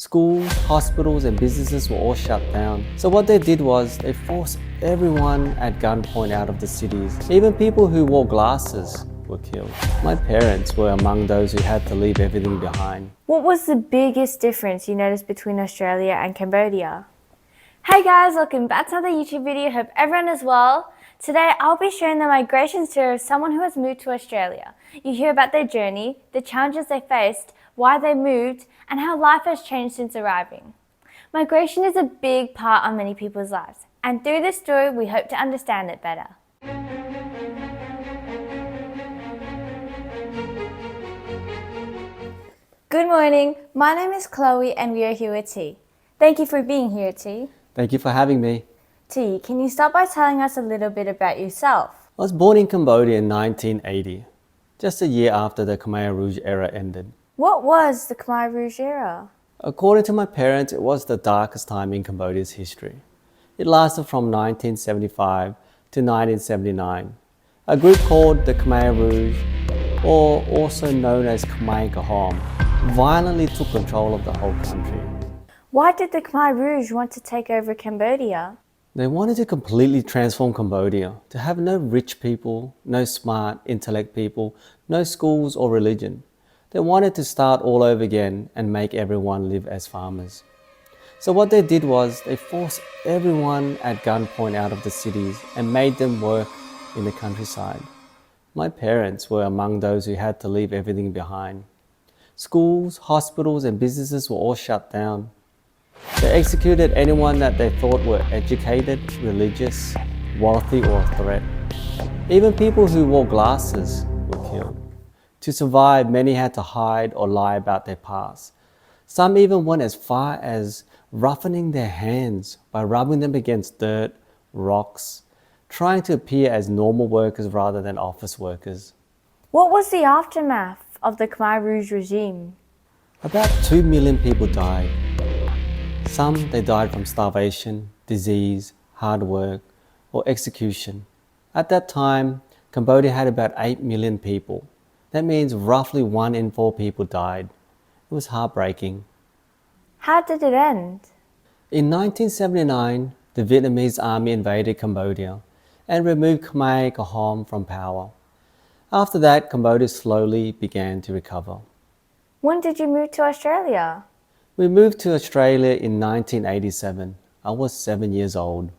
Schools, hospitals, and businesses were all shut down. So what they did was they forced everyone at gunpoint out of the cities. Even people who wore glasses were killed. My parents were among those who had to leave everything behind. What was the biggest difference you noticed between Australia and Cambodia? Hey guys, welcome back to another YouTube video. Hope everyone is well. Today I'll be sharing the migration story of someone who has moved to Australia. You hear about their journey, the challenges they faced, why they moved, and how life has changed since arriving. Migration is a big part of many people's lives, and through this story we hope to understand it better. Good morning, my name is Chloe and we are here with T. Thank you for being here, T. Thank you for having me. T, can you start by telling us a little bit about yourself? I was born in Cambodia in 1980, just a year after the Khmer Rouge era ended. What was the Khmer Rouge era? According to my parents, it was the darkest time in Cambodia's history. It lasted from 1975 to 1979. A group called the Khmer Rouge, or also known as Khmer Krahom, violently took control of the whole country. Why did the Khmer Rouge want to take over Cambodia? They wanted to completely transform Cambodia, to have no rich people, no smart, intellect people, no schools or religion. They wanted to start all over again and make everyone live as farmers. So what they did was they forced everyone at gunpoint out of the cities and made them work in the countryside. My parents were among those who had to leave everything behind. Schools, hospitals, and businesses were all shut down. They executed anyone that they thought were educated, religious, wealthy, or a threat. Even people who wore glasses were killed. To survive, many had to hide or lie about their past. Some even went as far as roughening their hands by rubbing them against dirt, rocks, trying to appear as normal workers rather than office workers. What was the aftermath of the Khmer Rouge regime? About 2 million people died. Some they died from starvation, disease, hard work, or execution. At that time, Cambodia had about 8 million people. That means roughly 1 in 4 people died. It was heartbreaking. How did it end? In 1979, the Vietnamese army invaded Cambodia and removed Khmer Krahom from power. After that, Cambodia slowly began to recover. When did you move to Australia? We moved to Australia in 1987. I was 7 years old.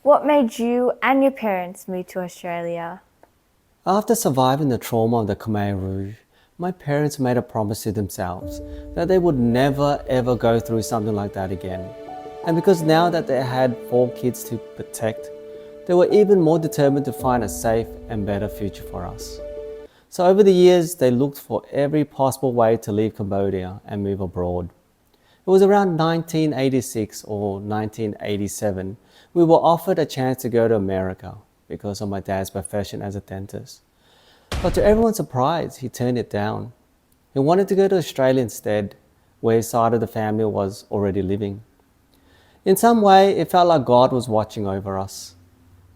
What made you and your parents move to Australia? After surviving the trauma of the Khmer Rouge, my parents made a promise to themselves that they would never ever go through something like that again. And because now that they had 4 kids to protect, they were even more determined to find a safe and better future for us. So over the years, they looked for every possible way to leave Cambodia and move abroad. It was around 1986 or 1987, we were offered a chance to go to America because of my dad's profession as a dentist. But to everyone's surprise, he turned it down. He wanted to go to Australia instead, where his side of the family was already living. In some way, it felt like God was watching over us.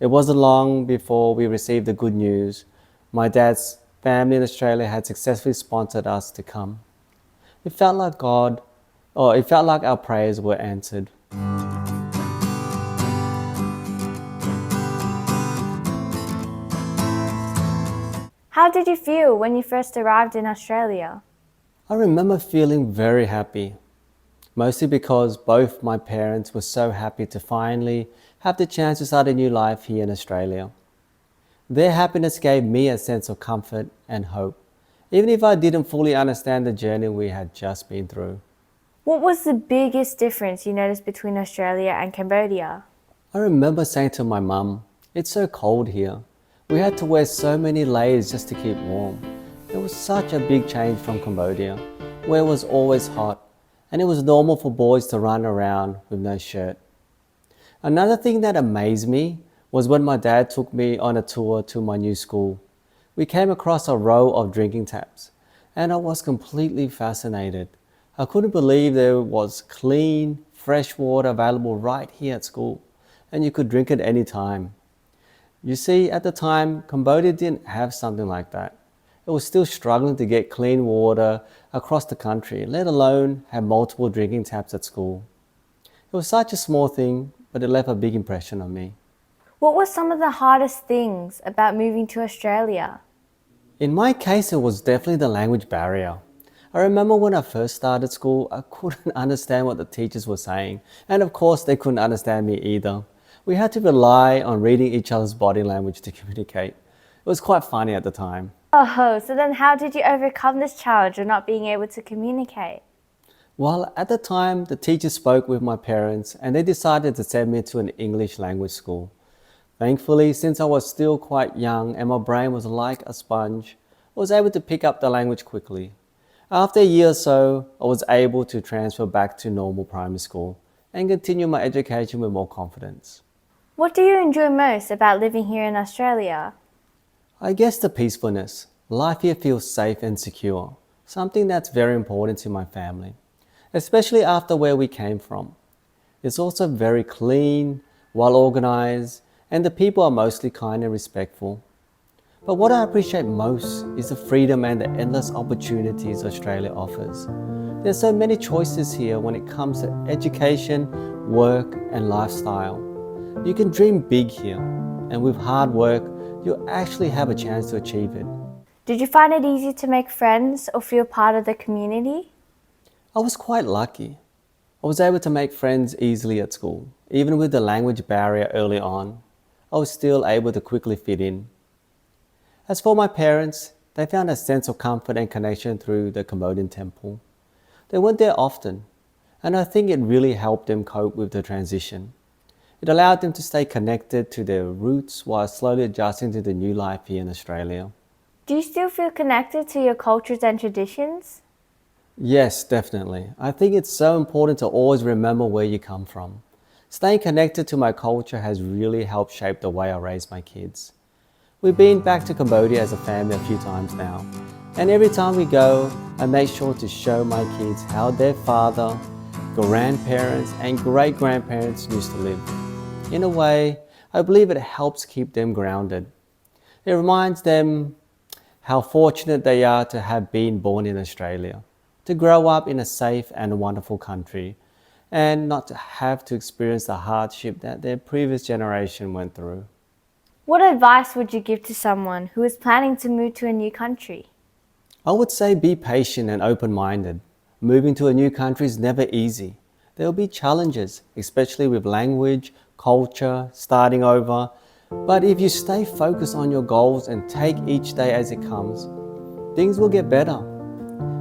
It wasn't long before we received the good news. My dad's family in Australia had successfully sponsored us to come. It felt like our prayers were answered. How did you feel when you first arrived in Australia? I remember feeling very happy, mostly because both my parents were so happy to finally have the chance to start a new life here in Australia. Their happiness gave me a sense of comfort and hope, even if I didn't fully understand the journey we had just been through. What was the biggest difference you noticed between Australia and Cambodia? I remember saying to my mum, "It's so cold here. We had to wear so many layers just to keep warm." It was such a big change from Cambodia, where it was always hot, and it was normal for boys to run around with no shirt. Another thing that amazed me was when my dad took me on a tour to my new school. We came across a row of drinking taps, and I was completely fascinated. I couldn't believe there was clean, fresh water available right here at school, and you could drink it any time. You see, at the time, Cambodia didn't have something like that. It was still struggling to get clean water across the country, let alone have multiple drinking taps at school. It was such a small thing, but it left a big impression on me. What were some of the hardest things about moving to Australia? In my case, it was definitely the language barrier. I remember when I first started school, I couldn't understand what the teachers were saying, and of course, they couldn't understand me either. We had to rely on reading each other's body language to communicate. It was quite funny at the time. Oh, so then how did you overcome this challenge of not being able to communicate? Well, at the time, the teacher spoke with my parents and they decided to send me to an English language school. Thankfully, since I was still quite young and my brain was like a sponge, I was able to pick up the language quickly. After a year or so, I was able to transfer back to normal primary school and continue my education with more confidence. What do you enjoy most about living here in Australia? I guess the peacefulness. Life here feels safe and secure, something that's very important to my family, especially after where we came from. It's also very clean, well organized, and the people are mostly kind and respectful. But what I appreciate most is the freedom and the endless opportunities Australia offers. There's so many choices here when it comes to education, work, and lifestyle. You can dream big here, and with hard work, you'll actually have a chance to achieve it. Did you find it easy to make friends or feel part of the community? I was quite lucky. I was able to make friends easily at school. Even with the language barrier early on, I was still able to quickly fit in. As for my parents, they found a sense of comfort and connection through the Cambodian temple. They weren't there often, and I think it really helped them cope with the transition. It allowed them to stay connected to their roots while slowly adjusting to the new life here in Australia. Do you still feel connected to your cultures and traditions? Yes, definitely. I think it's so important to always remember where you come from. Staying connected to my culture has really helped shape the way I raise my kids. We've been back to Cambodia as a family a few times now, and every time we go, I make sure to show my kids how their father, grandparents, and great-grandparents used to live. In a way, I believe it helps keep them grounded. It reminds them how fortunate they are to have been born in Australia, to grow up in a safe and wonderful country, and not to have to experience the hardship that their previous generation went through. What advice would you give to someone who is planning to move to a new country? I would say be patient and open-minded. Moving to a new country is never easy. There will be challenges, especially with language, culture, starting over. But if you stay focused on your goals and take each day as it comes, things will get better.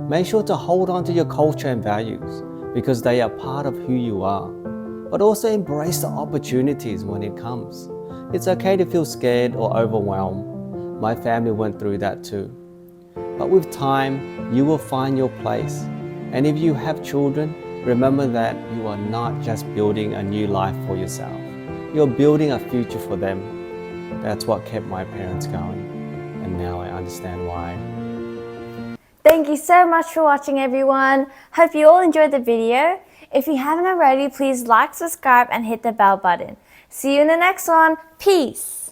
Make sure to hold on to your culture and values because they are part of who you are. But also embrace the opportunities when it comes. It's okay to feel scared or overwhelmed. My family went through that too. But with time, you will find your place. And if you have children, remember that you are not just building a new life for yourself. You're building a future for them. That's what kept my parents going. And now I understand why. Thank you so much for watching, everyone. Hope you all enjoyed the video. If you haven't already, please like, subscribe, and hit the bell button. See you in the next one. Peace.